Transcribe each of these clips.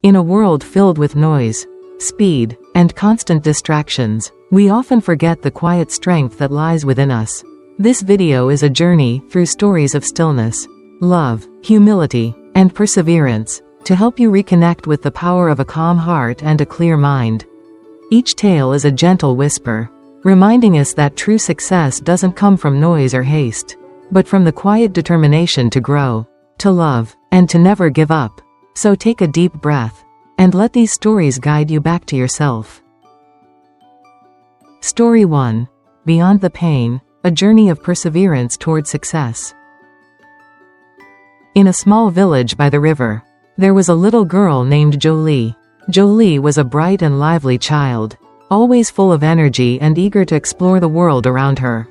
In a world filled with noise, speed, and constant distractions, we often forget the quiet strength that lies within us. This video is a journey through stories of stillness, love, humility, and perseverance, to help you reconnect with the power of a calm heart and a clear mind. Each tale is a gentle whisper, reminding us that true success doesn't come from noise or haste, but from the quiet determination to grow, to love, and to never give up. So take a deep breath, and let these stories guide you back to yourself. Story 1. Beyond the Pain, a Journey of Perseverance Toward Success. In a small village by the river, there was a little girl named Jolie. Jolie was a bright and lively child, always full of energy and eager to explore the world around her.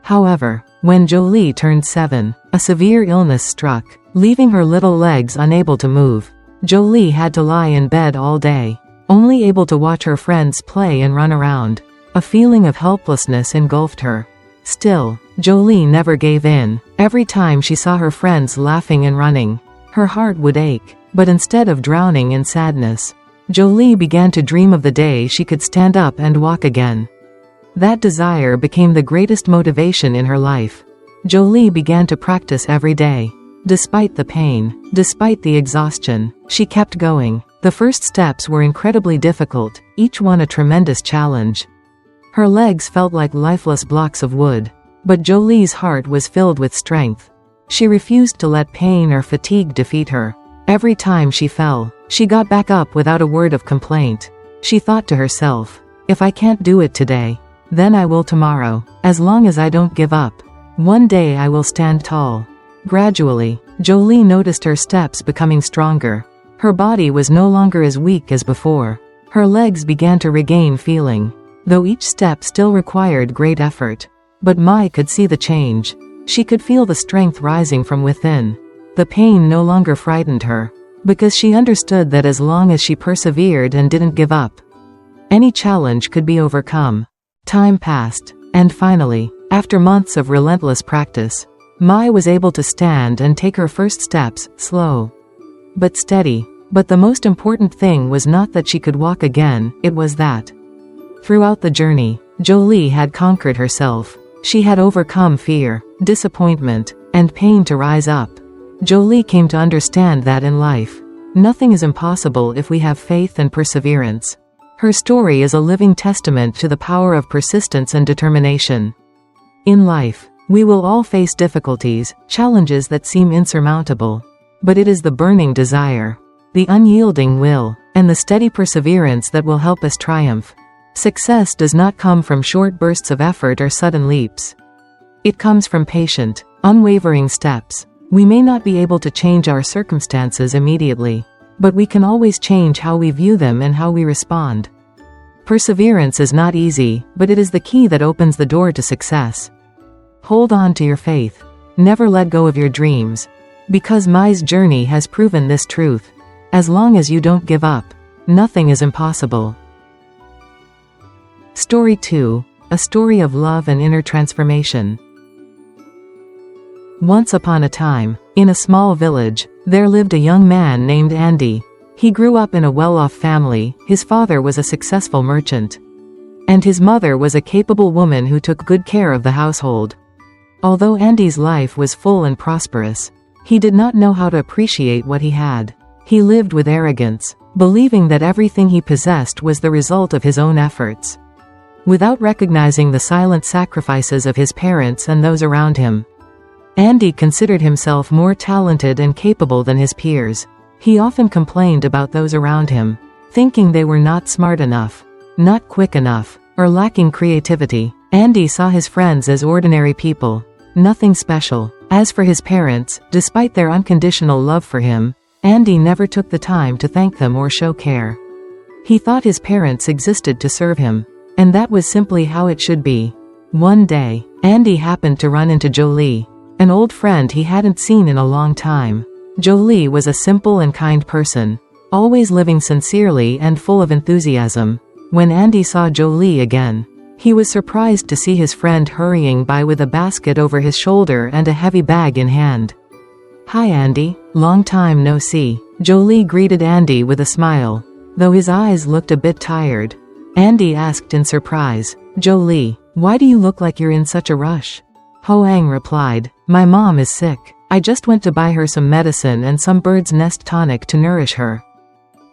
However, when Jolie turned 7, a severe illness struck, leaving her little legs unable to move. Jolie had to lie in bed all day, only able to watch her friends play and run around. A feeling of helplessness engulfed her. Still, Jolie never gave in. Every time she saw her friends laughing and running, her heart would ache. But instead of drowning in sadness, Jolie began to dream of the day she could stand up and walk again. That desire became the greatest motivation in her life. Jolie began to practice every day. Despite the pain, despite the exhaustion, she kept going. The first steps were incredibly difficult, each one a tremendous challenge. Her legs felt like lifeless blocks of wood, but Jolie's heart was filled with strength. She refused to let pain or fatigue defeat her. Every time she fell, she got back up without a word of complaint. She thought to herself, "If I can't do it today, then I will tomorrow. As long as I don't give up, one day I will stand tall." Gradually, Jolie noticed her steps becoming stronger. Her body was no longer as weak as before. Her legs began to regain feeling, though each step still required great effort. But Mai could see the change. She could feel the strength rising from within. The pain no longer frightened her, because she understood that as long as she persevered and didn't give up, any challenge could be overcome. Time passed, and finally, after months of relentless practice, Mai was able to stand and take her first steps, slow but steady. But the most important thing was not that she could walk again, it was that throughout the journey, Jolie had conquered herself. She had overcome fear, disappointment, and pain to rise up. Jolie came to understand that in life, nothing is impossible if we have faith and perseverance. Her story is a living testament to the power of persistence and determination. In life, we will all face difficulties, challenges that seem insurmountable. But it is the burning desire, the unyielding will, and the steady perseverance that will help us triumph. Success does not come from short bursts of effort or sudden leaps. It comes from patient, unwavering steps. We may not be able to change our circumstances immediately, but we can always change how we view them and how we respond. Perseverance is not easy, but it is the key that opens the door to success. Hold on to your faith. Never let go of your dreams. Because Mai's journey has proven this truth. As long as you don't give up, nothing is impossible. Story 2. A story of love and inner transformation. Once upon a time, in a small village, there lived a young man named Andy. He grew up in a well-off family. His father was a successful merchant, and his mother was a capable woman who took good care of the household. Although Andy's life was full and prosperous, he did not know how to appreciate what he had. He lived with arrogance, believing that everything he possessed was the result of his own efforts, without recognizing the silent sacrifices of his parents and those around him. Andy considered himself more talented and capable than his peers. He often complained about those around him, thinking they were not smart enough, not quick enough, or lacking creativity. Andy saw his friends as ordinary people, nothing special. As for his parents, despite their unconditional love for him, Andy never took the time to thank them or show care. He thought his parents existed to serve him, and that was simply how it should be. One day, Andy happened to run into Jolie, an old friend he hadn't seen in a long time. Jolie was a simple and kind person, always living sincerely and full of enthusiasm. When Andy saw Jolie again, he was surprised to see his friend hurrying by with a basket over his shoulder and a heavy bag in hand. "Hi Andy, long time no see," Jolie greeted Andy with a smile, though his eyes looked a bit tired. Andy asked in surprise, "Jolie, why do you look like you're in such a rush?" Hoang replied, "My mom is sick. I just went to buy her some medicine and some bird's nest tonic to nourish her."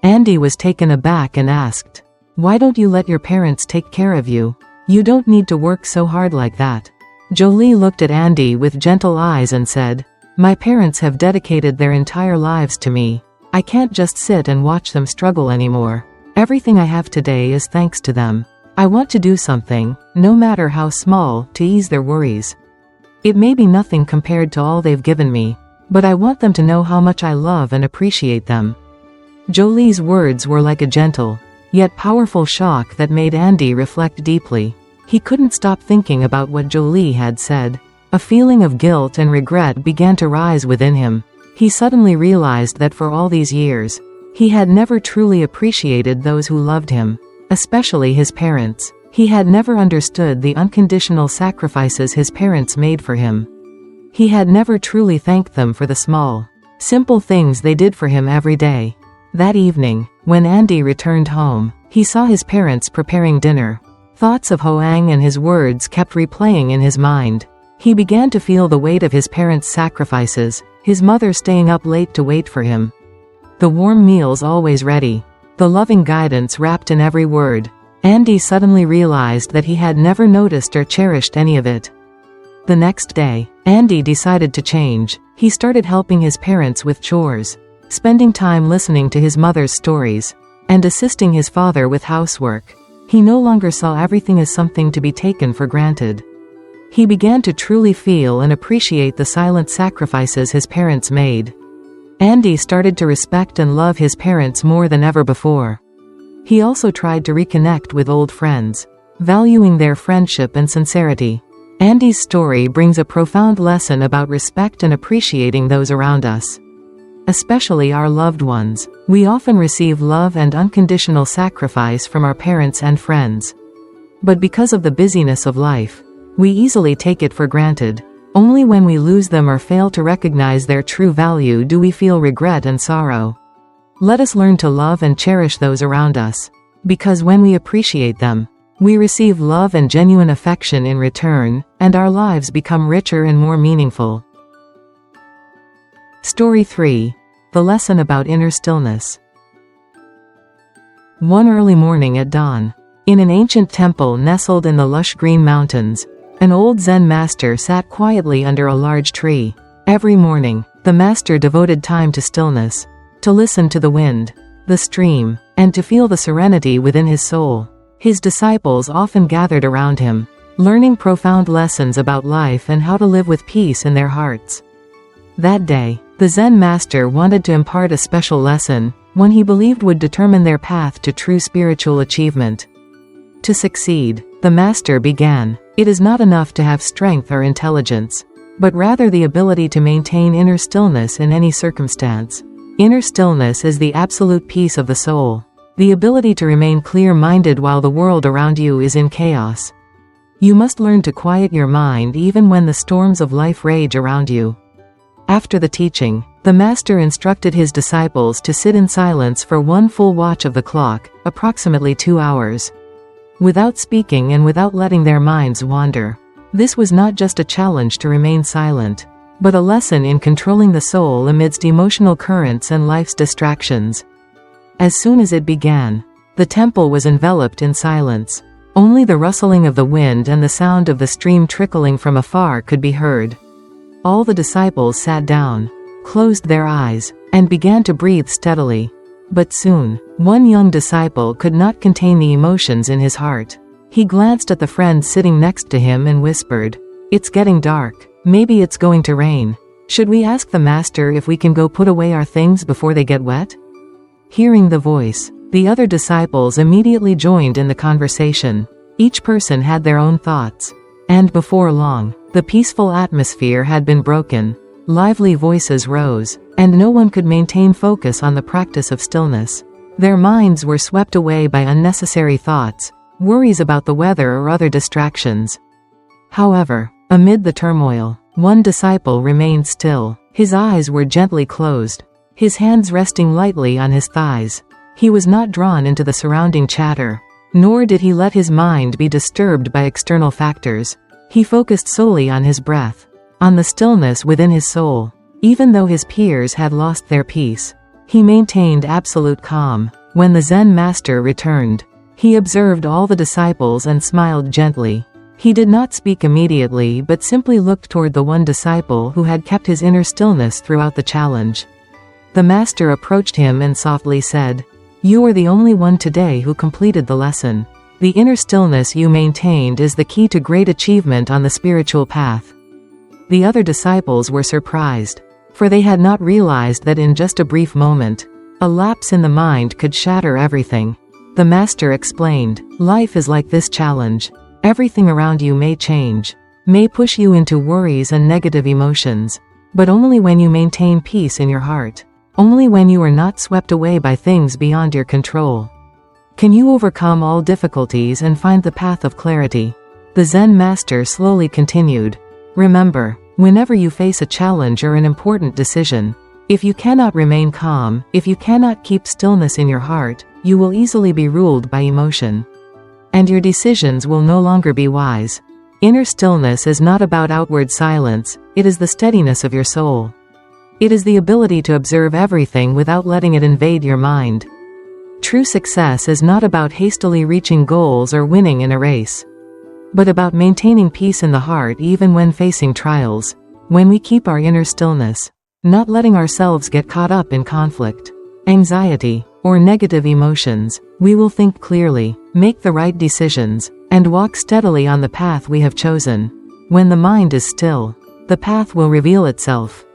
Andy was taken aback and asked, "Why don't you let your parents take care of you? You don't need to work so hard like that." Jolie looked at Andy with gentle eyes and said, "My parents have dedicated their entire lives to me. I can't just sit and watch them struggle anymore. Everything I have today is thanks to them. I want to do something, no matter how small, to ease their worries. It may be nothing compared to all they've given me, but I want them to know how much I love and appreciate them." Jolie's words were like a gentle, yet powerful shock that made Andy reflect deeply. He couldn't stop thinking about what Jolie had said. A feeling of guilt and regret began to rise within him. He suddenly realized that for all these years, he had never truly appreciated those who loved him, especially his parents. He had never understood the unconditional sacrifices his parents made for him. He had never truly thanked them for the small, simple things they did for him every day. That evening, when Andy returned home, he saw his parents preparing dinner. Thoughts of Hoang and his words kept replaying in his mind. He began to feel the weight of his parents' sacrifices, his mother staying up late to wait for him, the warm meals always ready, the loving guidance wrapped in every word. Andy suddenly realized that he had never noticed or cherished any of it. The next day, Andy decided to change. He started helping his parents with chores, spending time listening to his mother's stories, and assisting his father with housework. He no longer saw everything as something to be taken for granted. He began to truly feel and appreciate the silent sacrifices his parents made. Andy started to respect and love his parents more than ever before. He also tried to reconnect with old friends, valuing their friendship and sincerity. Andy's story brings a profound lesson about respect and appreciating those around us, especially our loved ones. We often receive love and unconditional sacrifice from our parents and friends. But because of the busyness of life, we easily take it for granted. Only when we lose them or fail to recognize their true value do we feel regret and sorrow. Let us learn to love and cherish those around us, because when we appreciate them, we receive love and genuine affection in return, and our lives become richer and more meaningful. Story 3. The lesson about inner stillness. One early morning at dawn, in an ancient temple nestled in the lush green mountains, an old Zen master sat quietly under a large tree. Every morning, the master devoted time to stillness, to listen to the wind, the stream, and to feel the serenity within his soul. His disciples often gathered around him, learning profound lessons about life and how to live with peace in their hearts. That day, the Zen master wanted to impart a special lesson, one he believed would determine their path to true spiritual achievement. To succeed, the master began, it is not enough to have strength or intelligence, but rather the ability to maintain inner stillness in any circumstance. Inner stillness is the absolute peace of the soul, the ability to remain clear-minded while the world around you is in chaos. You must learn to quiet your mind even when the storms of life rage around you. After the teaching, the master instructed his disciples to sit in silence for one full watch of the clock, approximately 2 hours, without speaking and without letting their minds wander. This was not just a challenge to remain silent, but a lesson in controlling the soul amidst emotional currents and life's distractions. As soon as it began, the temple was enveloped in silence. Only the rustling of the wind and the sound of the stream trickling from afar could be heard. All the disciples sat down, closed their eyes, and began to breathe steadily. But soon, one young disciple could not contain the emotions in his heart. He glanced at the friend sitting next to him and whispered, "It's getting dark. Maybe it's going to rain. Should we ask the master if we can go put away our things before they get wet?" Hearing the voice, the other disciples immediately joined in the conversation. Each person had their own thoughts, and before long, the peaceful atmosphere had been broken. Lively voices rose, and no one could maintain focus on the practice of stillness. Their minds were swept away by unnecessary thoughts, worries about the weather or other distractions. However, amid the turmoil, one disciple remained still. His eyes were gently closed, his hands resting lightly on his thighs. He was not drawn into the surrounding chatter, nor did he let his mind be disturbed by external factors. He focused solely on his breath, on the stillness within his soul. Even though his peers had lost their peace, he maintained absolute calm. When the Zen master returned, he observed all the disciples and smiled gently. He did not speak immediately but simply looked toward the one disciple who had kept his inner stillness throughout the challenge. The master approached him and softly said, "You are the only one today who completed the lesson. The inner stillness you maintained is the key to great achievement on the spiritual path." The other disciples were surprised, for they had not realized that in just a brief moment, a lapse in the mind could shatter everything. The master explained, "Life is like this challenge. Everything around you may change, may push you into worries and negative emotions, but only when you maintain peace in your heart, only when you are not swept away by things beyond your control, can you overcome all difficulties and find the path of clarity." The Zen master slowly continued, "Remember, whenever you face a challenge or an important decision, if you cannot remain calm, if you cannot keep stillness in your heart, you will easily be ruled by emotion, and your decisions will no longer be wise. Inner stillness is not about outward silence, it is the steadiness of your soul. It is the ability to observe everything without letting it invade your mind. True success is not about hastily reaching goals or winning in a race, but about maintaining peace in the heart even when facing trials. When we keep our inner stillness, not letting ourselves get caught up in conflict, anxiety, or negative emotions, we will think clearly, make the right decisions, and walk steadily on the path we have chosen. When the mind is still, the path will reveal itself.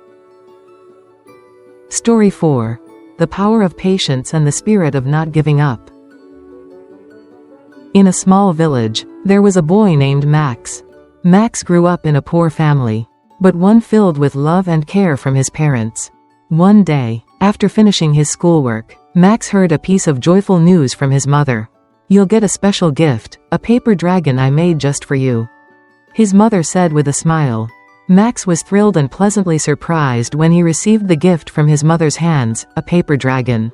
Story 4. The Power of Patience and the Spirit of Not Giving Up. In a small village, there was a boy named Max. Max grew up in a poor family, but one filled with love and care from his parents. One day, after finishing his schoolwork, Max heard a piece of joyful news from his mother. "You'll get a special gift, a paper dragon I made just for you," his mother said with a smile. Max was thrilled and pleasantly surprised when he received the gift from his mother's hands, a paper dragon.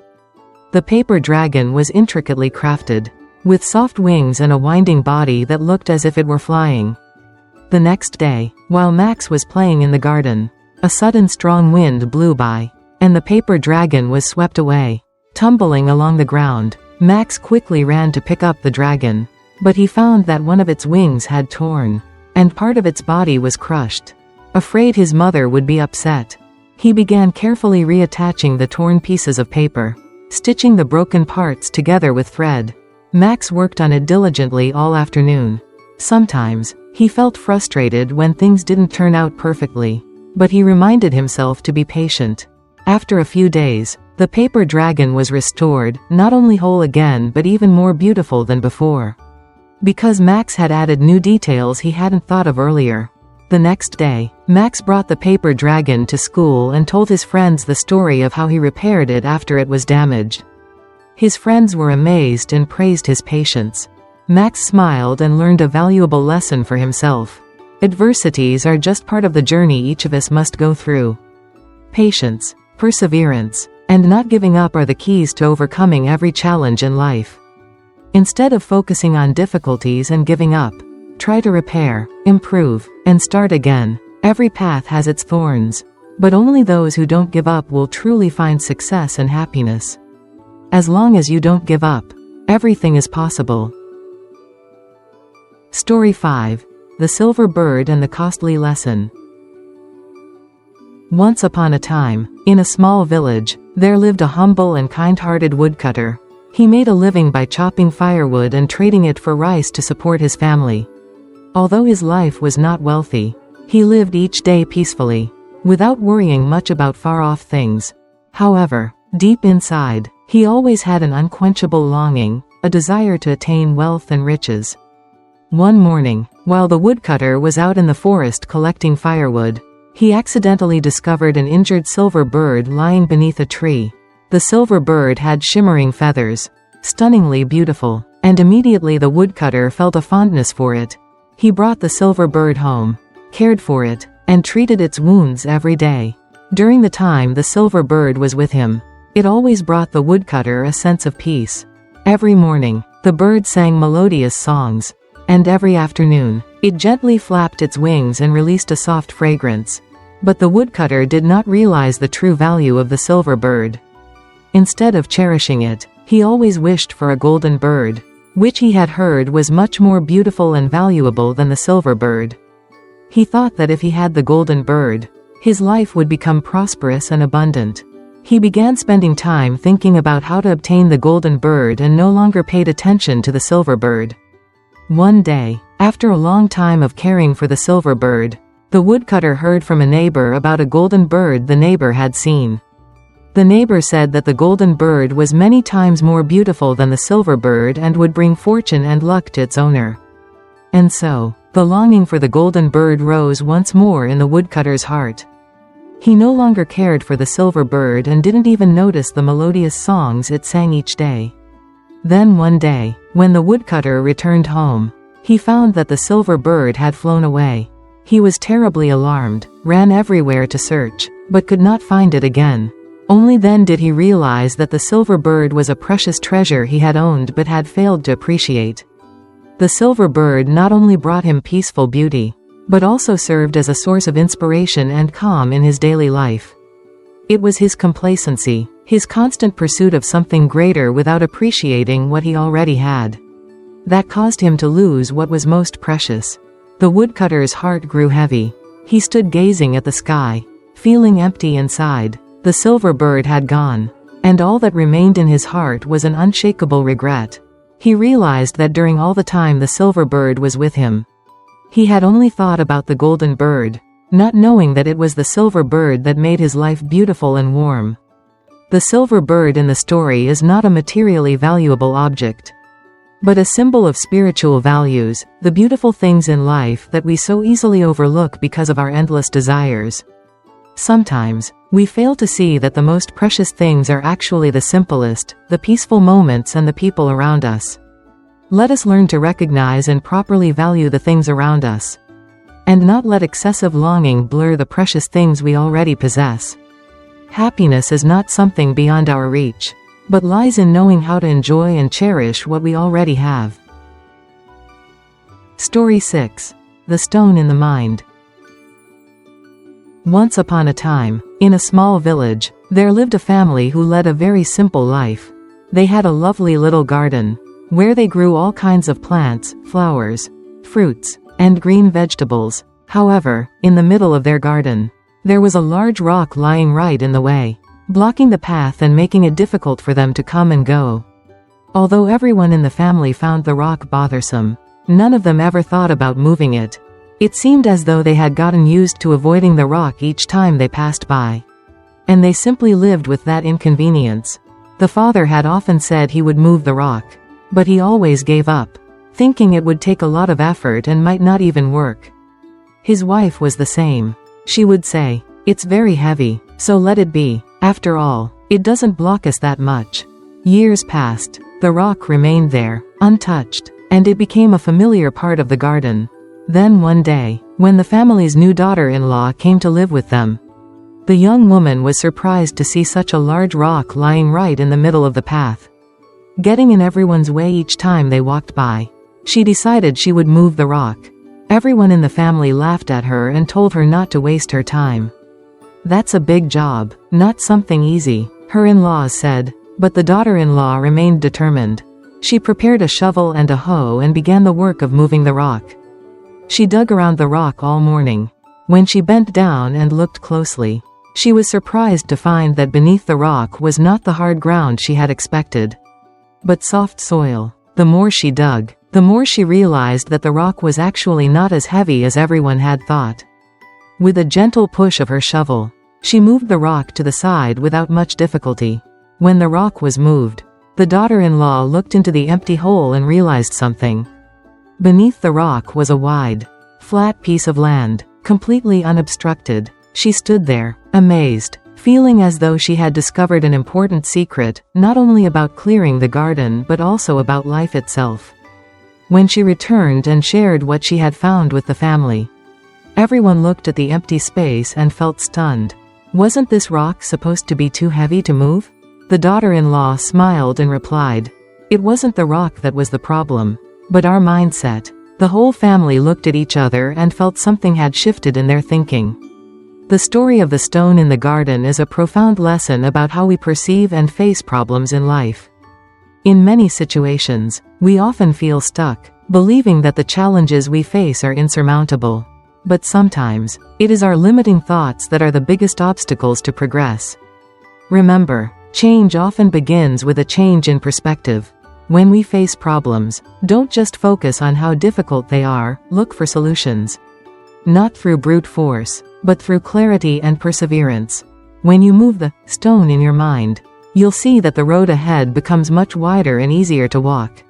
The paper dragon was intricately crafted, with soft wings and a winding body that looked as if it were flying. The next day, while Max was playing in the garden, a sudden strong wind blew by, and the paper dragon was swept away. Tumbling along the ground, Max quickly ran to pick up the dragon, but he found that one of its wings had torn, and part of its body was crushed. Afraid his mother would be upset, he began carefully reattaching the torn pieces of paper, stitching the broken parts together with thread. Max worked on it diligently all afternoon. Sometimes, he felt frustrated when things didn't turn out perfectly, but he reminded himself to be patient. After a few days, the paper dragon was restored, not only whole again but even more beautiful than before, because Max had added new details he hadn't thought of earlier. The next day, Max brought the paper dragon to school and told his friends the story of how he repaired it after it was damaged. His friends were amazed and praised his patience. Max smiled and learned a valuable lesson for himself. Adversities are just part of the journey each of us must go through. Patience, perseverance, and not giving up are the keys to overcoming every challenge in life. Instead of focusing on difficulties and giving up, try to repair, improve, and start again. Every path has its thorns, but only those who don't give up will truly find success and happiness. As long as you don't give up, everything is possible. Story 5. The Silver Bird and the Costly Lesson. Once upon a time, in a small village, there lived a humble and kind-hearted woodcutter. He made a living by chopping firewood and trading it for rice to support his family. Although his life was not wealthy, he lived each day peacefully, without worrying much about far-off things. However, deep inside, he always had an unquenchable longing, a desire to attain wealth and riches. One morning, while the woodcutter was out in the forest collecting firewood, he accidentally discovered an injured silver bird lying beneath a tree. The silver bird had shimmering feathers, stunningly beautiful, and immediately the woodcutter felt a fondness for it. He brought the silver bird home, cared for it, and treated its wounds every day. During the time the silver bird was with him, it always brought the woodcutter a sense of peace. Every morning, the bird sang melodious songs, and every afternoon, it gently flapped its wings and released a soft fragrance. But the woodcutter did not realize the true value of the silver bird. Instead of cherishing it, he always wished for a golden bird, which he had heard was much more beautiful and valuable than the silver bird. He thought that if he had the golden bird, his life would become prosperous and abundant. He began spending time thinking about how to obtain the golden bird and no longer paid attention to the silver bird. One day, after a long time of caring for the silver bird, the woodcutter heard from a neighbor about a golden bird the neighbor had seen. The neighbor said that the golden bird was many times more beautiful than the silver bird and would bring fortune and luck to its owner. And so, the longing for the golden bird rose once more in the woodcutter's heart. He no longer cared for the silver bird and didn't even notice the melodious songs it sang each day. Then one day, when the woodcutter returned home, he found that the silver bird had flown away. He was terribly alarmed, ran everywhere to search, but could not find it again. Only then did he realize that the silver bird was a precious treasure he had owned but had failed to appreciate. The silver bird not only brought him peaceful beauty, but also served as a source of inspiration and calm in his daily life. It was his complacency, his constant pursuit of something greater without appreciating what he already had, that caused him to lose what was most precious. The woodcutter's heart grew heavy. He stood gazing at the sky, feeling empty inside. The silver bird had gone, and all that remained in his heart was an unshakable regret. He realized that during all the time the silver bird was with him, he had only thought about the golden bird, not knowing that it was the silver bird that made his life beautiful and warm. The silver bird in the story is not a materially valuable object, but a symbol of spiritual values, the beautiful things in life that we so easily overlook because of our endless desires. Sometimes, we fail to see that the most precious things are actually the simplest, the peaceful moments and the people around us. Let us learn to recognize and properly value the things around us, and not let excessive longing blur the precious things we already possess. Happiness is not something beyond our reach, but lies in knowing how to enjoy and cherish what we already have. Story 6. The Stone in the Mind. Once upon a time, in a small village, there lived a family who led a very simple life. They had a lovely little garden, where they grew all kinds of plants, flowers, fruits, and green vegetables. However, in the middle of their garden, there was a large rock lying right in the way, blocking the path and making it difficult for them to come and go. Although everyone in the family found the rock bothersome, none of them ever thought about moving it. It seemed as though they had gotten used to avoiding the rock each time they passed by, and they simply lived with that inconvenience. The father had often said he would move the rock, but he always gave up, thinking it would take a lot of effort and might not even work. His wife was the same. She would say, "It's very heavy, so let it be. After all, it doesn't block us that much." Years passed. The rock remained there, untouched, and it became a familiar part of the garden. Then one day, when the family's new daughter-in-law came to live with them, the young woman was surprised to see such a large rock lying right in the middle of the path, getting in everyone's way each time they walked by. She decided she would move the rock. Everyone in the family laughed at her and told her not to waste her time. "That's a big job, not something easy," her in-laws said, but the daughter-in-law remained determined. She prepared a shovel and a hoe and began the work of moving the rock. She dug around the rock all morning. When she bent down and looked closely, she was surprised to find that beneath the rock was not the hard ground she had expected, but soft soil. The more she dug, the more she realized that the rock was actually not as heavy as everyone had thought. With a gentle push of her shovel, she moved the rock to the side without much difficulty. When the rock was moved, the daughter-in-law looked into the empty hole and realized something. Beneath the rock was a wide, flat piece of land, completely unobstructed. She stood there, amazed, feeling as though she had discovered an important secret, not only about clearing the garden but also about life itself. When she returned and shared what she had found with the family, everyone looked at the empty space and felt stunned. Wasn't this rock supposed to be too heavy to move? The daughter-in-law smiled and replied, "It wasn't the rock that was the problem, but our mindset." The whole family looked at each other and felt something had shifted in their thinking. The story of the stone in the garden is a profound lesson about how we perceive and face problems in life. In many situations, we often feel stuck, believing that the challenges we face are insurmountable. But sometimes, it is our limiting thoughts that are the biggest obstacles to progress. Remember, change often begins with a change in perspective. When we face problems, don't just focus on how difficult they are, look for solutions. Not through brute force, but through clarity and perseverance. When you move the stone in your mind, you'll see that the road ahead becomes much wider and easier to walk.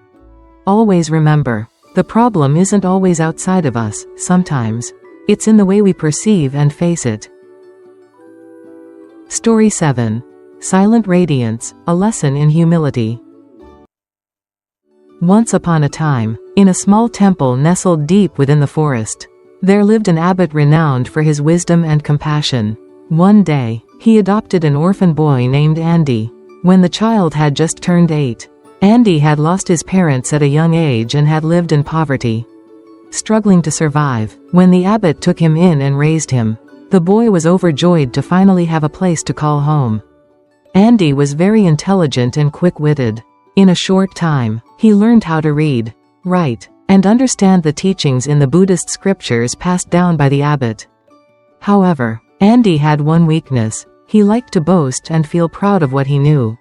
Always remember, the problem isn't always outside of us. Sometimes, it's in the way we perceive and face it. Story 7. Silent Radiance, a lesson in humility. Once upon a time, in a small temple nestled deep within the forest, there lived an abbot renowned for his wisdom and compassion. One day, he adopted an orphan boy named Andy. When the child had just turned 8, Andy had lost his parents at a young age and had lived in poverty, struggling to survive. When the abbot took him in and raised him, the boy was overjoyed to finally have a place to call home. Andy was very intelligent and quick-witted. In a short time, he learned how to read, write, and understand the teachings in the Buddhist scriptures passed down by the abbot. However, Andy had one weakness: he liked to boast and feel proud of what he knew.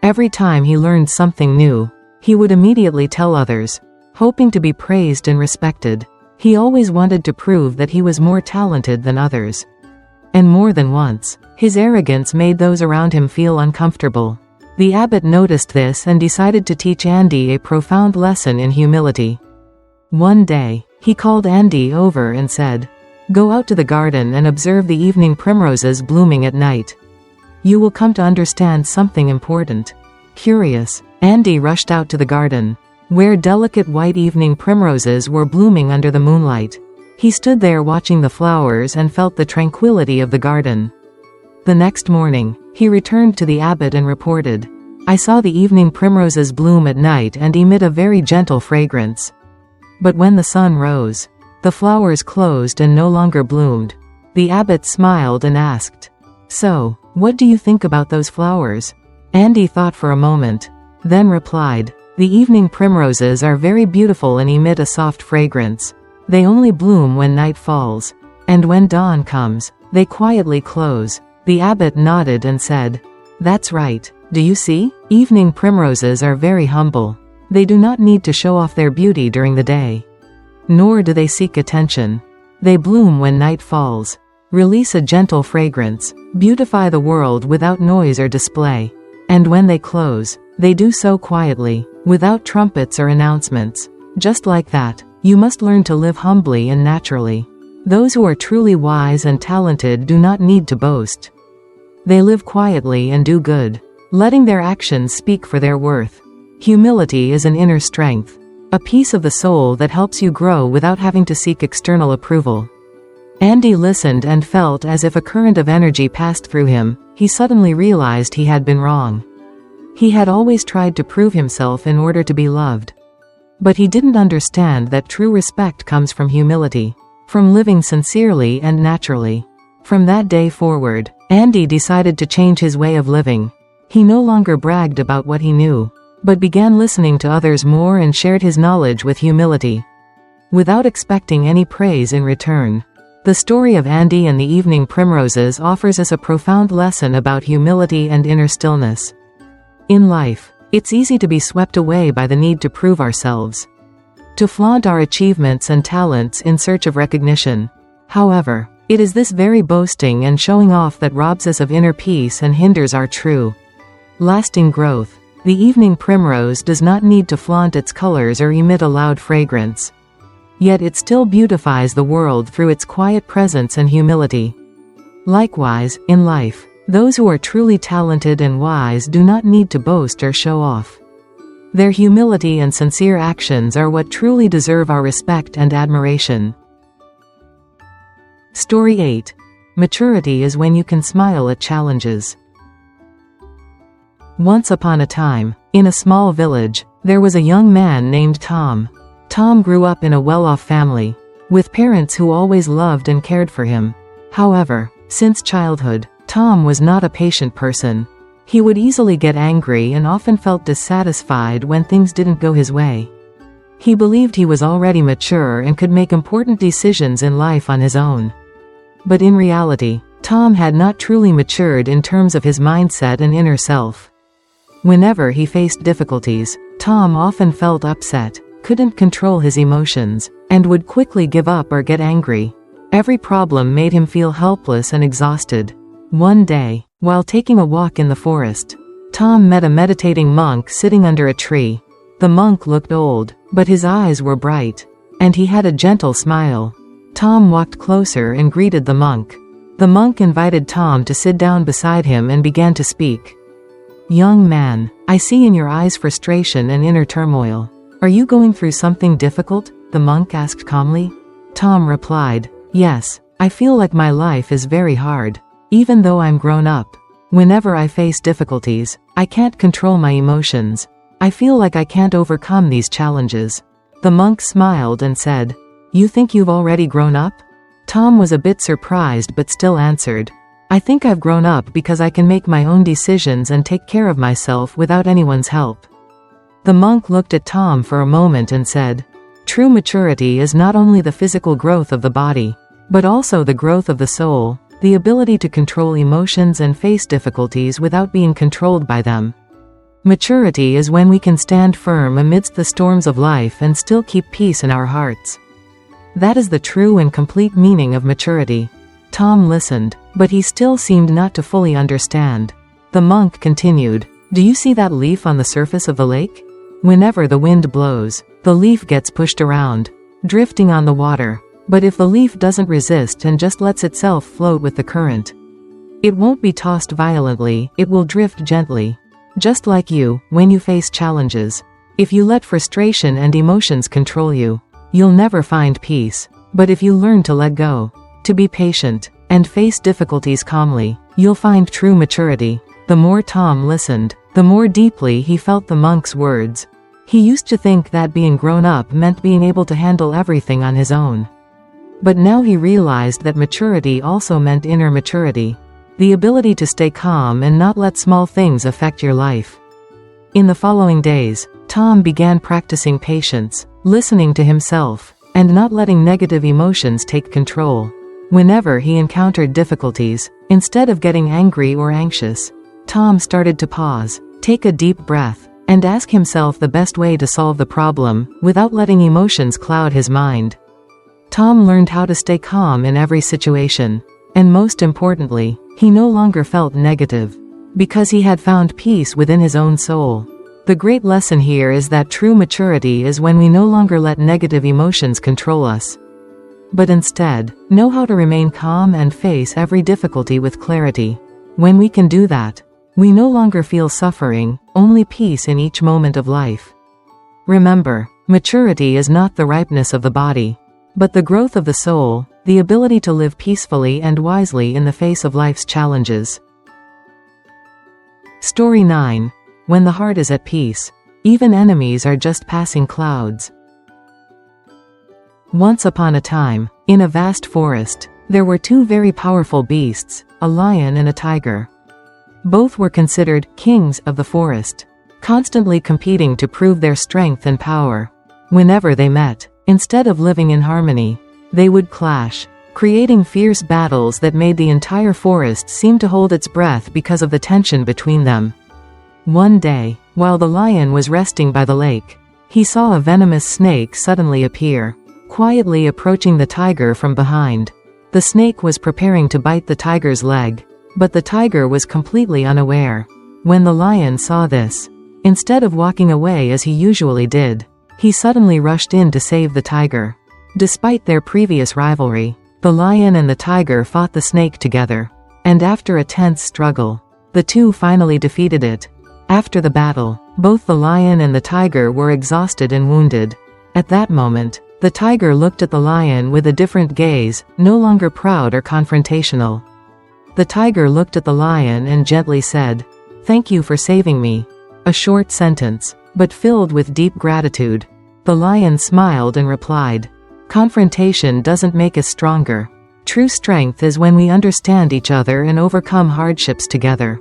Every time he learned something new, he would immediately tell others, hoping to be praised and respected. He always wanted to prove that he was more talented than others. And more than once, his arrogance made those around him feel uncomfortable. The abbot noticed this and decided to teach Andy a profound lesson in humility. One day, he called Andy over and said, "Go out to the garden and observe the evening primroses blooming at night. You will come to understand something important." Curious, Andy rushed out to the garden, where delicate white evening primroses were blooming under the moonlight. He stood there watching the flowers and felt the tranquility of the garden. The next morning, he returned to the abbot and reported, "I saw the evening primroses bloom at night and emit a very gentle fragrance. But when the sun rose, the flowers closed and no longer bloomed." The abbot smiled and asked, "So, what do you think about those flowers?" Andy thought for a moment, then replied, "The evening primroses are very beautiful and emit a soft fragrance. They only bloom when night falls, and when dawn comes, they quietly close." The abbot nodded and said, "That's right. Do you see? Evening primroses are very humble. They do not need to show off their beauty during the day. Nor do they seek attention. They bloom when night falls, release a gentle fragrance, beautify the world without noise or display. And when they close, they do so quietly, without trumpets or announcements. Just like that, you must learn to live humbly and naturally. Those who are truly wise and talented do not need to boast. They live quietly and do good, letting their actions speak for their worth. Humility is an inner strength, a piece of the soul that helps you grow without having to seek external approval." Andy listened and felt as if a current of energy passed through him. He suddenly realized he had been wrong. He had always tried to prove himself in order to be loved. But he didn't understand that true respect comes from humility, from living sincerely and naturally. From that day forward, Andy decided to change his way of living. He no longer bragged about what he knew, but began listening to others more and shared his knowledge with humility, without expecting any praise in return. The story of Andy and the evening primroses offers us a profound lesson about humility and inner stillness. In life, it's easy to be swept away by the need to prove ourselves, to flaunt our achievements and talents in search of recognition. However, it is this very boasting and showing off that robs us of inner peace and hinders our true, lasting growth. The evening primrose does not need to flaunt its colors or emit a loud fragrance. Yet it still beautifies the world through its quiet presence and humility. Likewise, in life, those who are truly talented and wise do not need to boast or show off. Their humility and sincere actions are what truly deserve our respect and admiration. Story 8. Maturity is when you can smile at challenges. Once upon a time, in a small village, there was a young man named Tom. Tom grew up in a well-off family, with parents who always loved and cared for him. However, since childhood, Tom was not a patient person. He would easily get angry and often felt dissatisfied when things didn't go his way. He believed he was already mature and could make important decisions in life on his own. But in reality, Tom had not truly matured in terms of his mindset and inner self. Whenever he faced difficulties, Tom often felt upset, couldn't control his emotions, and would quickly give up or get angry. Every problem made him feel helpless and exhausted. One day, while taking a walk in the forest, Tom met a meditating monk sitting under a tree. The monk looked old, but his eyes were bright, and he had a gentle smile. Tom walked closer and greeted the monk. The monk invited Tom to sit down beside him and began to speak. "Young man, I see in your eyes frustration and inner turmoil. Are you going through something difficult?" the monk asked calmly. Tom replied, "Yes, I feel like my life is very hard. Even though I'm grown up, whenever I face difficulties, I can't control my emotions. I feel like I can't overcome these challenges." The monk smiled and said, "You think you've already grown up?" Tom was a bit surprised but still answered, "I think I've grown up because I can make my own decisions and take care of myself without anyone's help." The monk looked at Tom for a moment and said, "True maturity is not only the physical growth of the body, but also the growth of the soul, the ability to control emotions and face difficulties without being controlled by them. Maturity is when we can stand firm amidst the storms of life and still keep peace in our hearts. That is the true and complete meaning of maturity." Tom listened, but he still seemed not to fully understand. The monk continued, "Do you see that leaf on the surface of the lake? Whenever the wind blows, the leaf gets pushed around, drifting on the water. But if the leaf doesn't resist and just lets itself float with the current, it won't be tossed violently, it will drift gently. Just like you, when you face challenges, if you let frustration and emotions control you, you'll never find peace. But if you learn to let go, to be patient, and face difficulties calmly, you'll find true maturity." The more Tom listened, the more deeply he felt the monk's words. He used to think that being grown up meant being able to handle everything on his own. But now he realized that maturity also meant inner maturity, the ability to stay calm and not let small things affect your life. In the following days, Tom began practicing patience, listening to himself, and not letting negative emotions take control. Whenever he encountered difficulties, instead of getting angry or anxious, Tom started to pause, take a deep breath, and ask himself the best way to solve the problem, without letting emotions cloud his mind. Tom learned how to stay calm in every situation, and most importantly, he no longer felt negative, because he had found peace within his own soul. The great lesson here is that true maturity is when we no longer let negative emotions control us, but instead, know how to remain calm and face every difficulty with clarity. When we can do that, we no longer feel suffering, only peace in each moment of life. Remember, maturity is not the ripeness of the body, but the growth of the soul, the ability to live peacefully and wisely in the face of life's challenges. Story 9. When the heart is at peace, even enemies are just passing clouds. Once upon a time, in a vast forest, there were two very powerful beasts, a lion and a tiger. Both were considered kings of the forest, constantly competing to prove their strength and power. Whenever they met, instead of living in harmony, they would clash, creating fierce battles that made the entire forest seem to hold its breath because of the tension between them. One day, while the lion was resting by the lake, he saw a venomous snake suddenly appear, quietly approaching the tiger from behind. The snake was preparing to bite the tiger's leg, but the tiger was completely unaware. When the lion saw this, instead of walking away as he usually did, he suddenly rushed in to save the tiger. Despite their previous rivalry, the lion and the tiger fought the snake together, and after a tense struggle, the two finally defeated it. After the battle, both the lion and the tiger were exhausted and wounded. At that moment, The tiger looked at the lion with a different gaze, no longer proud or confrontational. The tiger looked at the lion and gently said, "Thank you for saving me." A short sentence, but filled with deep gratitude. The lion smiled and replied, "Confrontation doesn't make us stronger. True strength is when we understand each other and overcome hardships together.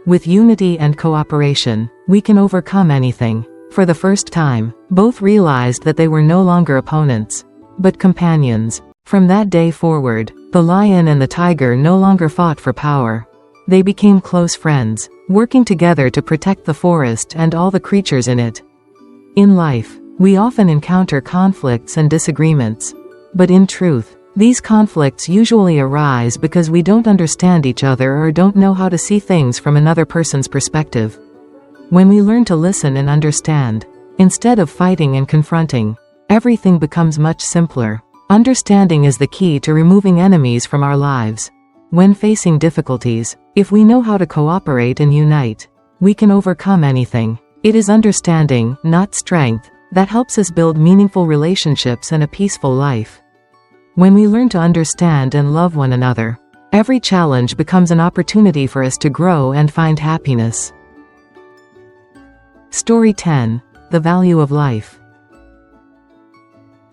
With unity and cooperation, we can overcome anything." For the first time, both realized that they were no longer opponents, but companions. From that day forward, the lion and the tiger no longer fought for power. They became close friends, working together to protect the forest and all the creatures in it. In life, we often encounter conflicts and disagreements. But in truth, these conflicts usually arise because we don't understand each other or don't know how to see things from another person's perspective. When we learn to listen and understand, instead of fighting and confronting, everything becomes much simpler. Understanding is the key to removing enemies from our lives. When facing difficulties, if we know how to cooperate and unite, we can overcome anything. It is understanding, not strength, that helps us build meaningful relationships and a peaceful life. When we learn to understand and love one another, every challenge becomes an opportunity for us to grow and find happiness. Story 10. The Value of Life.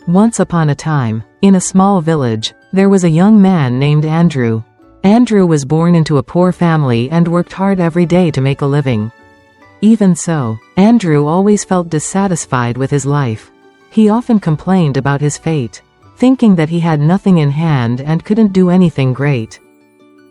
Once upon a time, in a small village, there was a young man named Andrew. Andrew was born into a poor family and worked hard every day to make a living. Even so, Andrew always felt dissatisfied with his life. He often complained about his fate, thinking that he had nothing in hand and couldn't do anything great.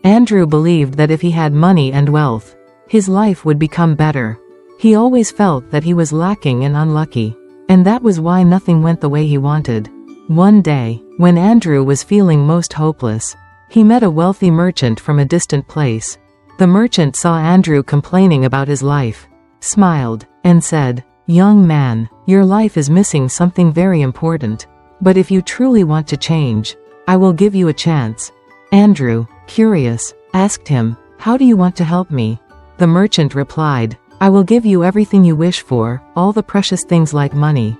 Andrew believed that if he had money and wealth, his life would become better. He always felt that he was lacking and unlucky, and that was why nothing went the way he wanted. One day, when Andrew was feeling most hopeless, he met a wealthy merchant from a distant place. The merchant saw Andrew complaining about his life, smiled, and said, "Young man, your life is missing something very important. But if you truly want to change, I will give you a chance." Andrew, curious, asked him, "How do you want to help me?" The merchant replied, "I will give you everything you wish for, all the precious things like money,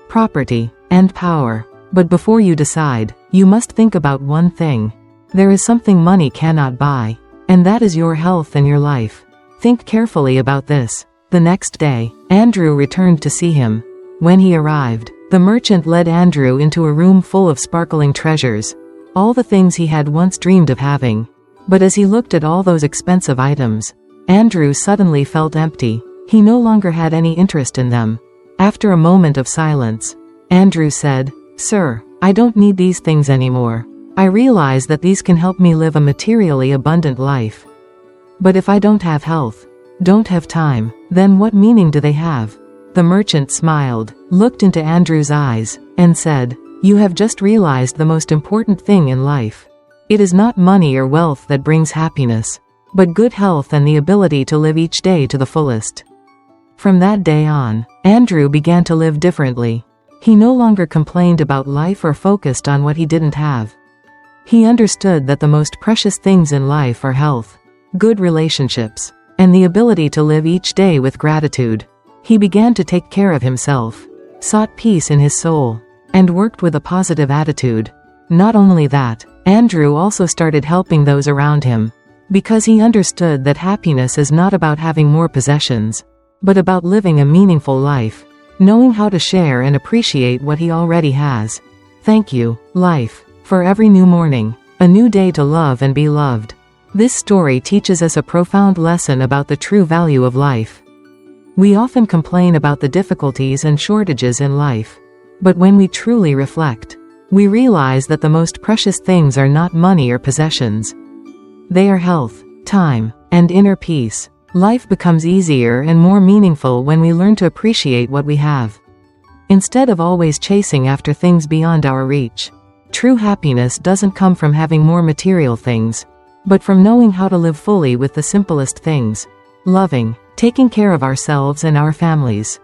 property, and power. But before you decide, you must think about one thing. There is something money cannot buy, and that is your health and your life. Think carefully about this." The next day, Andrew returned to see him. When he arrived, the merchant led Andrew into a room full of sparkling treasures, all the things he had once dreamed of having. But as he looked at all those expensive items, Andrew suddenly felt empty. He no longer had any interest in them. After a moment of silence, Andrew said, "Sir, I don't need these things anymore. I realize that these can help me live a materially abundant life. But if I don't have health, don't have time, then what meaning do they have?" The merchant smiled, looked into Andrew's eyes, and said, "You have just realized the most important thing in life. It is not money or wealth that brings happiness, but good health and the ability to live each day to the fullest." From that day on, Andrew began to live differently. He no longer complained about life or focused on what he didn't have. He understood that the most precious things in life are health, good relationships, and the ability to live each day with gratitude. He began to take care of himself, sought peace in his soul, and worked with a positive attitude. Not only that, Andrew also started helping those around him, because he understood that happiness is not about having more possessions, but about living a meaningful life, knowing how to share and appreciate what he already has. Thank you, life, for every new morning, a new day to love and be loved. This story teaches us a profound lesson about the true value of life. We often complain about the difficulties and shortages in life, but when we truly reflect, we realize that the most precious things are not money or possessions. They are health, time, and inner peace. Life becomes easier and more meaningful when we learn to appreciate what we have, instead of always chasing after things beyond our reach. True happiness doesn't come from having more material things, but from knowing how to live fully with the simplest things, loving, taking care of ourselves and our families.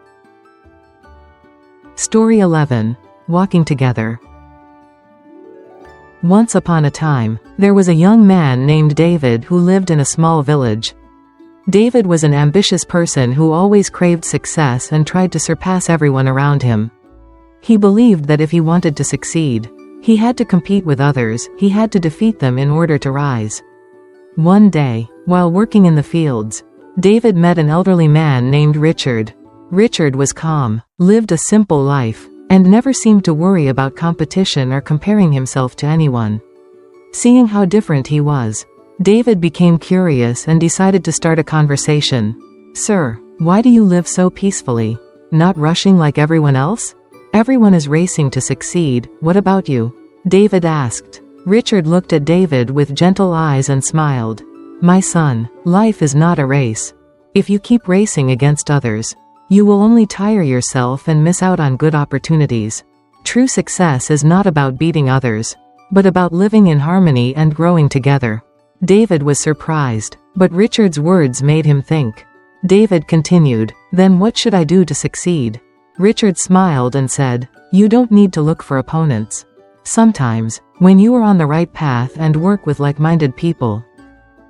Story 11. Walking Together. Once upon a time, there was a young man named David who lived in a small village. David was an ambitious person who always craved success and tried to surpass everyone around him. He believed that if he wanted to succeed, he had to compete with others, he had to defeat them in order to rise. One day, while working in the fields, David met an elderly man named Richard. Richard was calm, lived a simple life, and never seemed to worry about competition or comparing himself to anyone. Seeing how different he was, David became curious and decided to start a conversation. "Sir, why do you live so peacefully? Not rushing like everyone else? Everyone is racing to succeed, what about you?" David asked. Richard looked at David with gentle eyes and smiled. "My son, life is not a race. If you keep racing against others, you will only tire yourself and miss out on good opportunities. True success is not about beating others, but about living in harmony and growing together." David was surprised, but Richard's words made him think. David continued, "Then what should I do to succeed?" Richard smiled and said, "You don't need to look for opponents. Sometimes, when you are on the right path and work with like-minded people,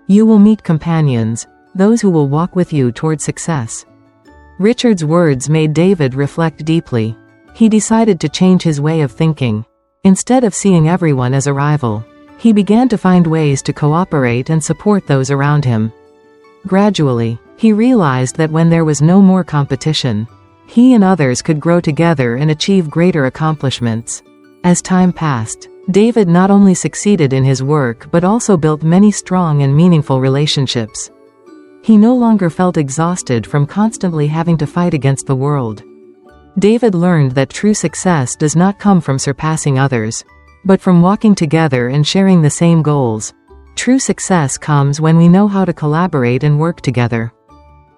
you will meet companions, those who will walk with you toward success." Richard's words made David reflect deeply. He decided to change his way of thinking. Instead of seeing everyone as a rival, he began to find ways to cooperate and support those around him. Gradually, he realized that when there was no more competition, he and others could grow together and achieve greater accomplishments. As time passed, David not only succeeded in his work but also built many strong and meaningful relationships. He no longer felt exhausted from constantly having to fight against the world. David learned that true success does not come from surpassing others, but from walking together and sharing the same goals. True success comes when we know how to collaborate and work together.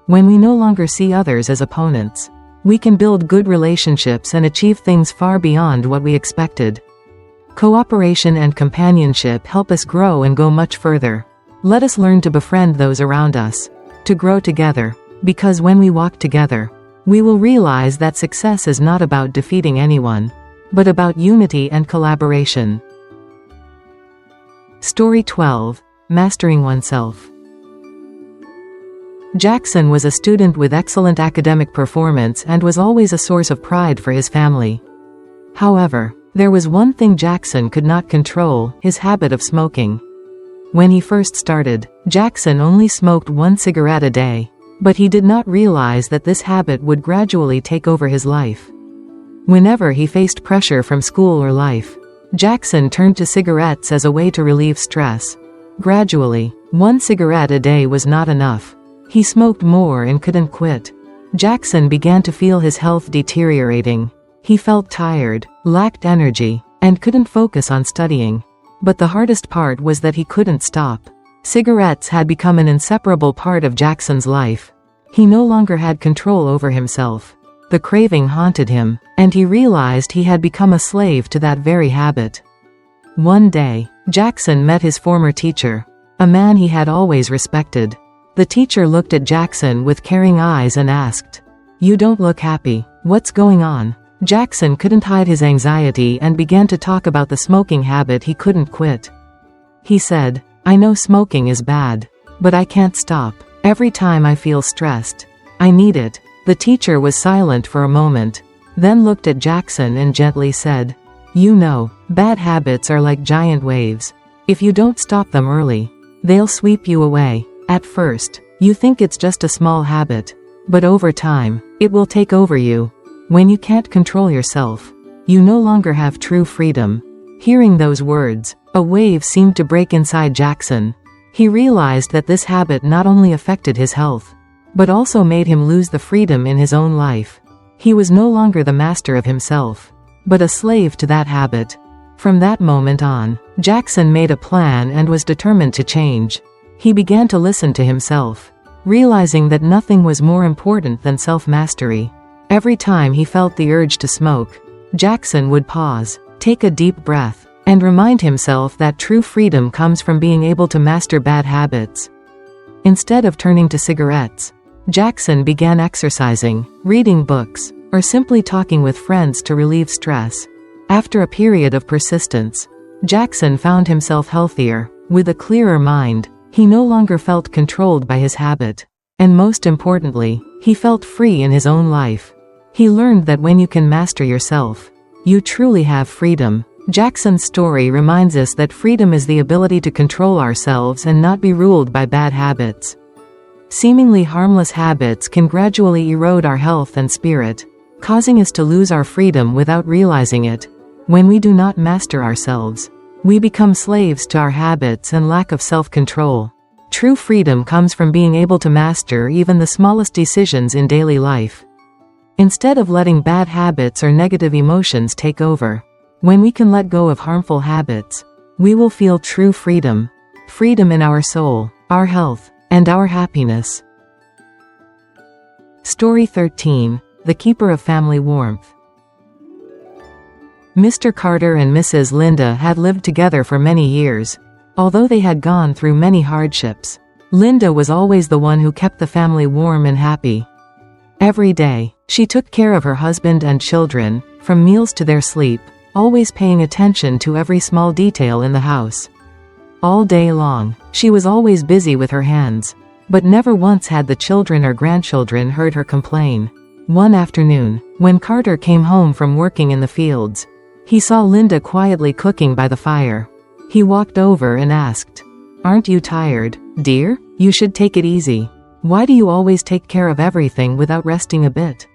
When we no longer see others as opponents, we can build good relationships and achieve things far beyond what we expected. Cooperation and companionship help us grow and go much further. Let us learn to befriend those around us, to grow together, because when we walk together, we will realize that success is not about defeating anyone, but about unity and collaboration. Story 12. Mastering Oneself. Jackson was a student with excellent academic performance and was always a source of pride for his family. However, there was one thing Jackson could not control: his habit of smoking. When he first started, Jackson only smoked 1 cigarette a day, but he did not realize that this habit would gradually take over his life. Whenever he faced pressure from school or life, Jackson turned to cigarettes as a way to relieve stress. Gradually, 1 cigarette a day was not enough. He smoked more and couldn't quit. Jackson began to feel his health deteriorating. He felt tired, lacked energy, and couldn't focus on studying. But the hardest part was that he couldn't stop. Cigarettes had become an inseparable part of Jackson's life. He no longer had control over himself. The craving haunted him, and he realized he had become a slave to that very habit. One day, Jackson met his former teacher, a man he had always respected. The teacher looked at Jackson with caring eyes and asked, "You don't look happy. What's going on?" Jackson couldn't hide his anxiety and began to talk about the smoking habit he couldn't quit. He said, "I know smoking is bad, but I can't stop. Every time I feel stressed, I need it." The teacher was silent for a moment, then looked at Jackson and gently said, "You know, bad habits are like giant waves. If you don't stop them early, they'll sweep you away. At first, you think it's just a small habit, but over time, it will take over you. When you can't control yourself, you no longer have true freedom." Hearing those words, a wave seemed to break inside Jackson. He realized that this habit not only affected his health, but also made him lose the freedom in his own life. He was no longer the master of himself, but a slave to that habit. From that moment on, Jackson made a plan and was determined to change. He began to listen to himself, realizing that nothing was more important than self-mastery. Every time he felt the urge to smoke, Jackson would pause, take a deep breath, and remind himself that true freedom comes from being able to master bad habits. Instead of turning to cigarettes, Jackson began exercising, reading books, or simply talking with friends to relieve stress. After a period of persistence, Jackson found himself healthier, with a clearer mind. He no longer felt controlled by his habit. And most importantly, he felt free in his own life. He learned that when you can master yourself, You truly have freedom. Jackson's story reminds us that freedom is the ability to control ourselves and not be ruled by bad habits. Seemingly harmless habits can gradually erode our health and spirit, causing us to lose our freedom without realizing it. When we do not master ourselves, we become slaves to our habits and lack of self-control. True freedom comes from being able to master even the smallest decisions in daily life, instead of letting bad habits or negative emotions take over. When we can let go of harmful habits, we will feel true freedom. Freedom in our soul, our health, and our happiness. Story 13. The Keeper of Family Warmth. Mr. Carter and Mrs. Linda had lived together for many years. Although they had gone through many hardships, Linda was always the one who kept the family warm and happy. Every day, she took care of her husband and children, from meals to their sleep, always paying attention to every small detail in the house. All day long, she was always busy with her hands, but never once had the children or grandchildren heard her complain. One afternoon, when Carter came home from working in the fields, he saw Linda quietly cooking by the fire. He walked over and asked, "Aren't you tired, dear? You should take it easy. Why do you always take care of everything without resting a bit?"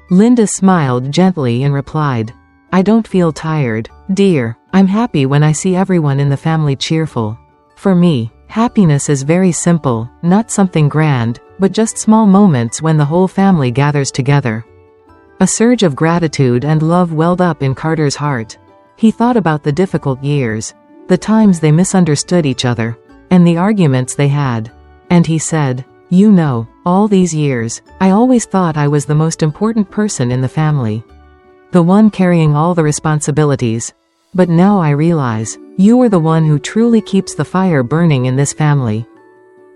Linda smiled gently and replied, "I don't feel tired, dear. I'm happy when I see everyone in the family cheerful. For me, happiness is very simple, not something grand, but just small moments when the whole family gathers together." A surge of gratitude and love welled up in Carter's heart. He thought about the difficult years, the times they misunderstood each other, and the arguments they had. And he said, "You know, all these years, I always thought I was the most important person in the family, the one carrying all the responsibilities. But now I realize, you are the one who truly keeps the fire burning in this family."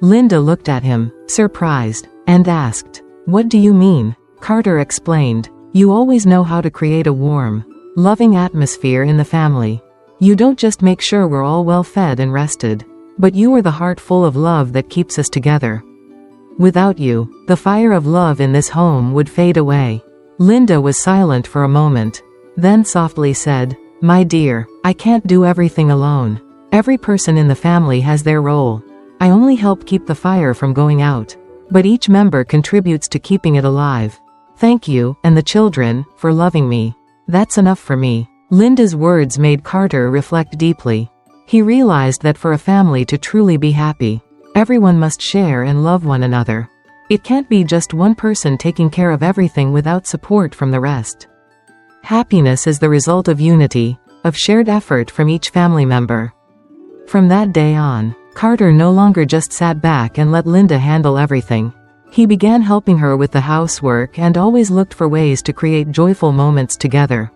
Linda looked at him, surprised, and asked, "What do you mean?" Carter explained, "You always know how to create a warm, loving atmosphere in the family. You don't just make sure we're all well fed and rested, but you are the heart full of love that keeps us together. Without you, the fire of love in this home would fade away." Linda was silent for a moment, then softly said, "My dear, I can't do everything alone. Every person in the family has their role. I only help keep the fire from going out, but each member contributes to keeping it alive. Thank you, and the children, for loving me. That's enough for me." Linda's words made Carter reflect deeply. He realized that for a family to truly be happy, everyone must share and love one another. It can't be just one person taking care of everything without support from the rest. Happiness is the result of unity, of shared effort from each family member. From that day on, Carter no longer just sat back and let Linda handle everything. He began helping her with the housework and always looked for ways to create joyful moments together.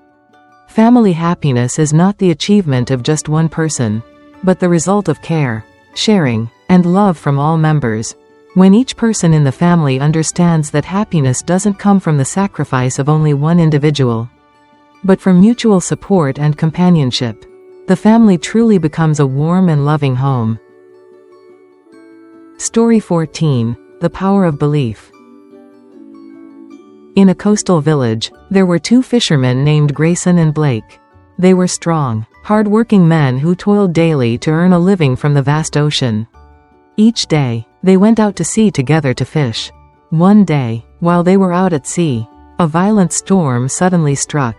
Family happiness is not the achievement of just one person, but the result of care, sharing, and love from all members. When each person in the family understands that happiness doesn't come from the sacrifice of only one individual, but from mutual support and companionship, the family truly becomes a warm and loving home. Story 14. The Power of Belief. In a coastal village, there were two fishermen named Grayson and Blake. They were strong, hard-working men who toiled daily to earn a living from the vast ocean. Each day, they went out to sea together to fish. One day, while they were out at sea, a violent storm suddenly struck.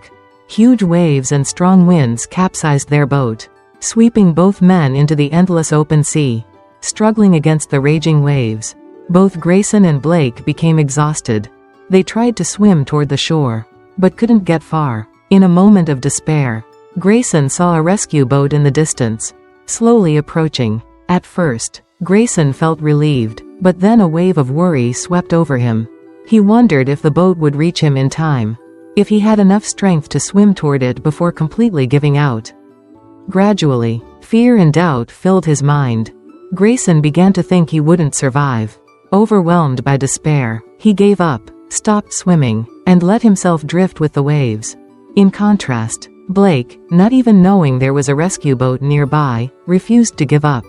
Huge waves and strong winds capsized their boat, sweeping both men into the endless open sea. Struggling against the raging waves, both Grayson and Blake became exhausted. They tried to swim toward the shore, but couldn't get far. In a moment of despair, Grayson saw a rescue boat in the distance, slowly approaching. At first, Grayson felt relieved, but then a wave of worry swept over him. He wondered if the boat would reach him in time, if he had enough strength to swim toward it before completely giving out. Gradually, fear and doubt filled his mind. Grayson began to think he wouldn't survive. Overwhelmed by despair, he gave up, stopped swimming, and let himself drift with the waves. In contrast, Blake, not even knowing there was a rescue boat nearby, refused to give up.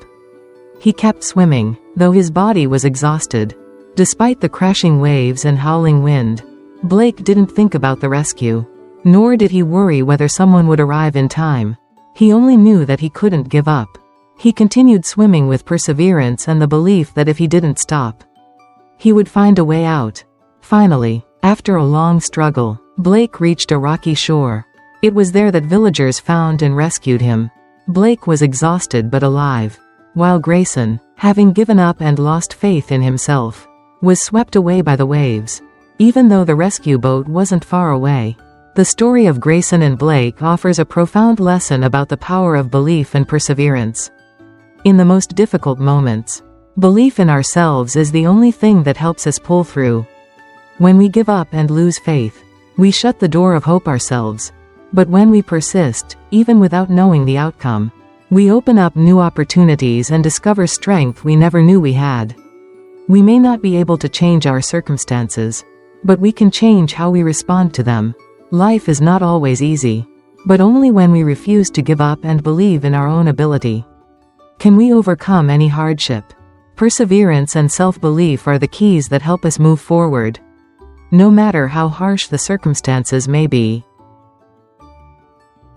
He kept swimming, though his body was exhausted. Despite the crashing waves and howling wind, Blake didn't think about the rescue. Nor did he worry whether someone would arrive in time. He only knew that he couldn't give up. He continued swimming with perseverance and the belief that if he didn't stop, he would find a way out. Finally, after a long struggle, Blake reached a rocky shore. It was there that villagers found and rescued him. Blake was exhausted but alive, while Grayson, having given up and lost faith in himself, was swept away by the waves. Even though the rescue boat wasn't far away, the story of Grayson and Blake offers a profound lesson about the power of belief and perseverance. In the most difficult moments, belief in ourselves is the only thing that helps us pull through. When we give up and lose faith, we shut the door of hope ourselves. But when we persist, even without knowing the outcome, we open up new opportunities and discover strength we never knew we had. We may not be able to change our circumstances, but we can change how we respond to them. Life is not always easy, but only when we refuse to give up and believe in our own ability can we overcome any hardship. Perseverance and self-belief are the keys that help us move forward, no matter how harsh the circumstances may be.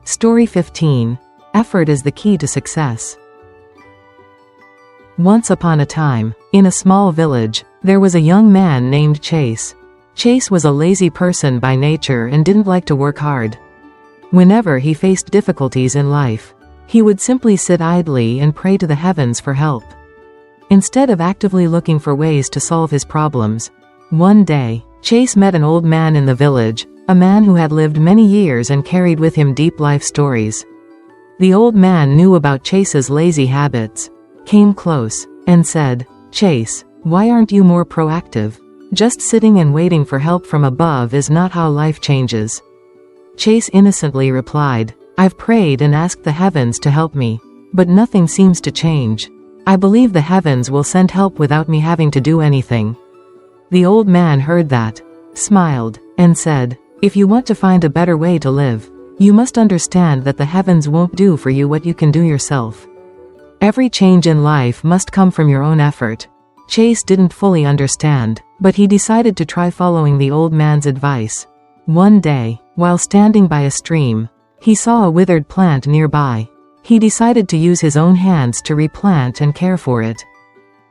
Story 15. Effort is the key to success. Once upon a time, in a small village, there was a young man named Chase. Chase was a lazy person by nature and didn't like to work hard. Whenever he faced difficulties in life, he would simply sit idly and pray to the heavens for help, instead of actively looking for ways to solve his problems. One day, Chase met an old man in the village, a man who had lived many years and carried with him deep life stories. The old man knew about Chase's lazy habits, came close, and said, "Chase, why aren't you more proactive? Just sitting and waiting for help from above is not how life changes." Chase innocently replied, "I've prayed and asked the heavens to help me, but nothing seems to change. I believe the heavens will send help without me having to do anything." The old man heard that, smiled, and said, "If you want to find a better way to live, you must understand that the heavens won't do for you what you can do yourself. Every change in life must come from your own effort." Chase didn't fully understand, but he decided to try following the old man's advice. One day, while standing by a stream, he saw a withered plant nearby. He decided to use his own hands to replant and care for it.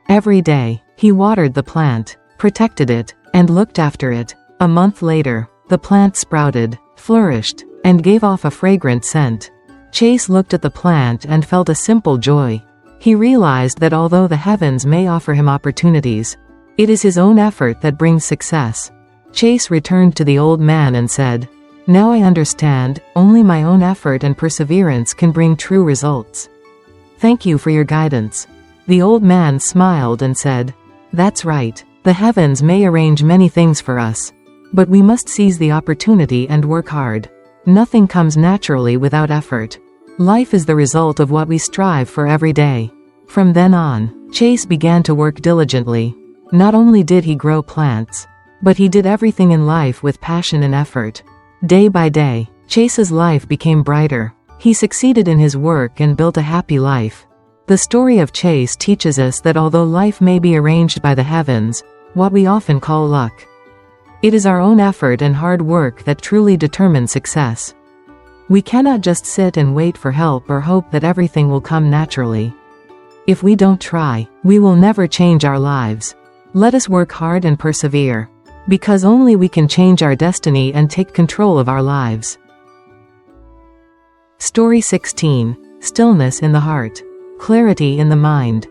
Every day, he watered the plant, protected it, and looked after it. A month later, the plant sprouted, flourished, and gave off a fragrant scent. Chase looked at the plant and felt a simple joy. He realized that although the heavens may offer him opportunities, it is his own effort that brings success. Chase returned to the old man and said, "Now I understand, only my own effort and perseverance can bring true results. Thank you for your guidance." The old man smiled and said, "That's right. The heavens may arrange many things for us, but we must seize the opportunity and work hard. Nothing comes naturally without effort. Life is the result of what we strive for every day." From then on, Chase began to work diligently. Not only did he grow plants, but he did everything in life with passion and effort. Day by day, Chase's life became brighter. He succeeded in his work and built a happy life. The story of Chase teaches us that although life may be arranged by the heavens, what we often call luck, it is our own effort and hard work that truly determine success. We cannot just sit and wait for help or hope that everything will come naturally. If we don't try, we will never change our lives. Let us work hard and persevere, because only we can change our destiny and take control of our lives. Story 16. Stillness in the heart. Clarity in the mind.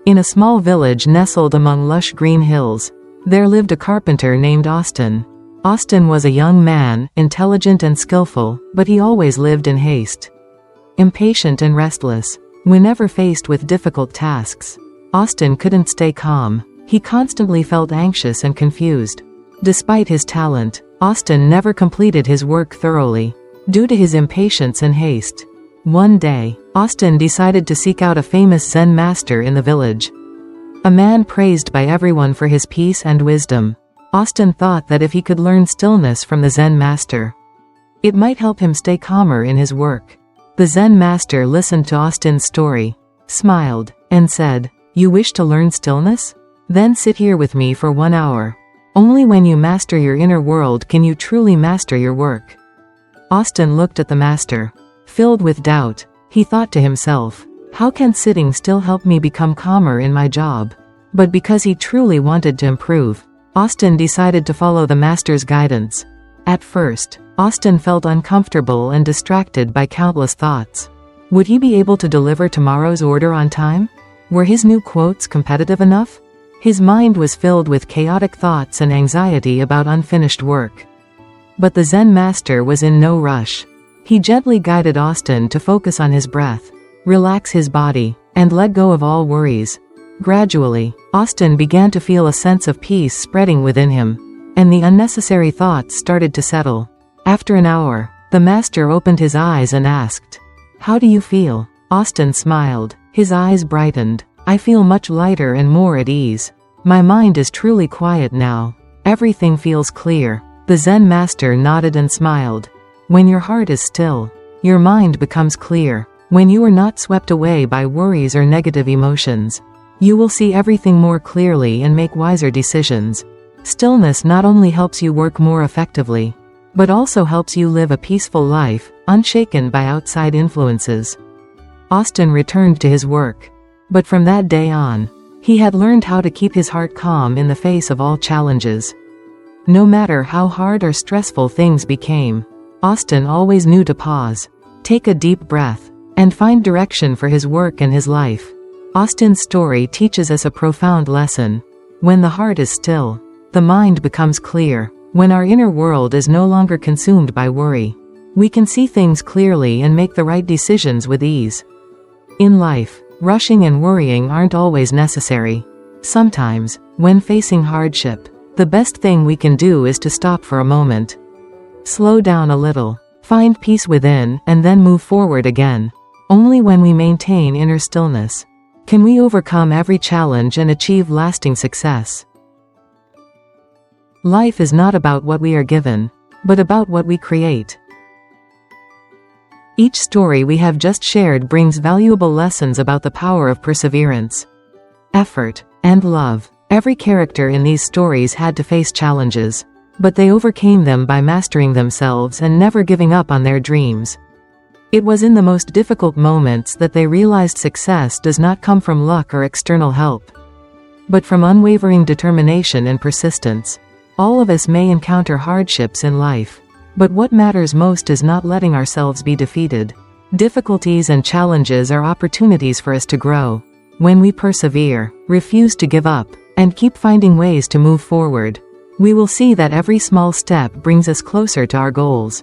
In a small village nestled among lush green hills, there lived a carpenter named Austin. Austin was a young man, intelligent and skillful, but he always lived in haste. Impatient and restless, whenever faced with difficult tasks, Austin couldn't stay calm. He constantly felt anxious and confused. Despite his talent, Austin never completed his work thoroughly, due to his impatience and haste. One day, Austin decided to seek out a famous Zen master in the village, a man praised by everyone for his peace and wisdom. Austin thought that if he could learn stillness from the Zen master, it might help him stay calmer in his work. The Zen master listened to Austin's story, smiled, and said, "You wish to learn stillness? Then sit here with me for 1 hour." Only when you master your inner world can you truly master your work. Austin looked at the master. Filled with doubt, he thought to himself, how can sitting still help me become calmer in my job? But because he truly wanted to improve, Austin decided to follow the master's guidance. At first, Austin felt uncomfortable and distracted by countless thoughts. Would he be able to deliver tomorrow's order on time? Were his new quotes competitive enough? His mind was filled with chaotic thoughts and anxiety about unfinished work. But the Zen master was in no rush. He gently guided Austin to focus on his breath, relax his body, and let go of all worries. Gradually, Austin began to feel a sense of peace spreading within him, and the unnecessary thoughts started to settle. After an hour, the master opened his eyes and asked, "How do you feel?" Austin smiled. His eyes brightened. "I feel much lighter and more at ease. My mind is truly quiet now. Everything feels clear." The Zen master nodded and smiled. When your heart is still, your mind becomes clear. When you are not swept away by worries or negative emotions, you will see everything more clearly and make wiser decisions. Stillness not only helps you work more effectively, but also helps you live a peaceful life, unshaken by outside influences. Austin returned to his work. But from that day on, he had learned how to keep his heart calm in the face of all challenges. No matter how hard or stressful things became, Austin always knew to pause, take a deep breath, and find direction for his work and his life. Austin's story teaches us a profound lesson. When the heart is still, the mind becomes clear. When our inner world is no longer consumed by worry, we can see things clearly and make the right decisions with ease. In life, rushing and worrying aren't always necessary. Sometimes, when facing hardship, the best thing we can do is to stop for a moment. Slow down a little, find peace within, and then move forward again. Only when we maintain inner stillness can we overcome every challenge and achieve lasting success. Life is not about what we are given, but about what we create. Each story we have just shared brings valuable lessons about the power of perseverance, effort, and love. Every character in these stories had to face challenges, but they overcame them by mastering themselves and never giving up on their dreams. It was in the most difficult moments that they realized success does not come from luck or external help, but from unwavering determination and persistence. All of us may encounter hardships in life, but what matters most is not letting ourselves be defeated. Difficulties and challenges are opportunities for us to grow. When we persevere, refuse to give up, and keep finding ways to move forward, we will see that every small step brings us closer to our goals.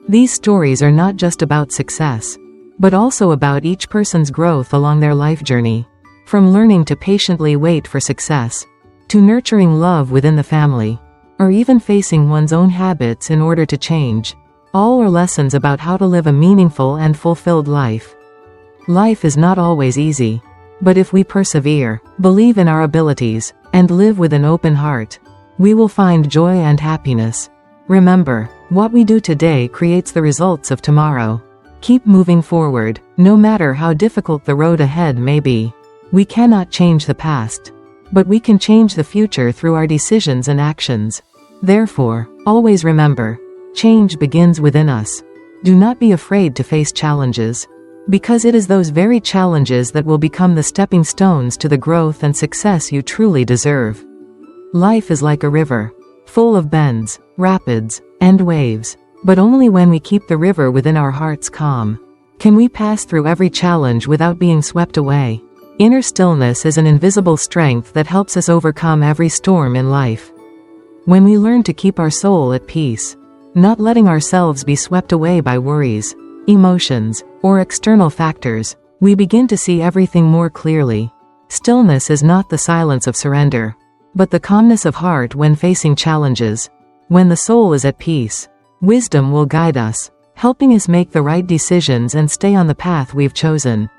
These stories are not just about success, but also about each person's growth along their life journey. From learning to patiently wait for success, to nurturing love within the family, or even facing one's own habits in order to change. All are lessons about how to live a meaningful and fulfilled life. Life is not always easy, but if we persevere, believe in our abilities, and live with an open heart, we will find joy and happiness. Remember, what we do today creates the results of tomorrow. Keep moving forward, no matter how difficult the road ahead may be. We cannot change the past, but we can change the future through our decisions and actions. Therefore, always remember, change begins within us. Do not be afraid to face challenges, because it is those very challenges that will become the stepping stones to the growth and success you truly deserve. Life is like a river, full of bends, rapids, and waves, but only when we keep the river within our hearts calm can we pass through every challenge without being swept away. Inner stillness is an invisible strength that helps us overcome every storm in life. When we learn to keep our soul at peace, not letting ourselves be swept away by worries, emotions, or external factors, we begin to see everything more clearly. Stillness is not the silence of surrender, but the calmness of heart when facing challenges. When the soul is at peace, wisdom will guide us, helping us make the right decisions and stay on the path we've chosen.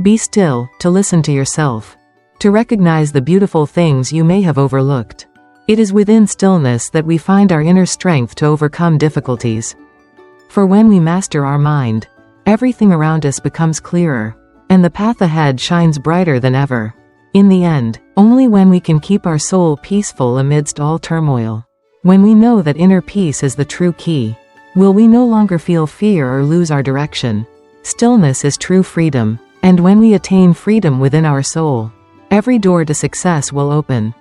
Be still, to listen to yourself, to recognize the beautiful things you may have overlooked. It is within stillness that we find our inner strength to overcome difficulties. For when we master our mind, everything around us becomes clearer, and the path ahead shines brighter than ever. In the end, only when we can keep our soul peaceful amidst all turmoil, when we know that inner peace is the true key, will we no longer feel fear or lose our direction. Stillness is true freedom, and when we attain freedom within our soul, every door to success will open.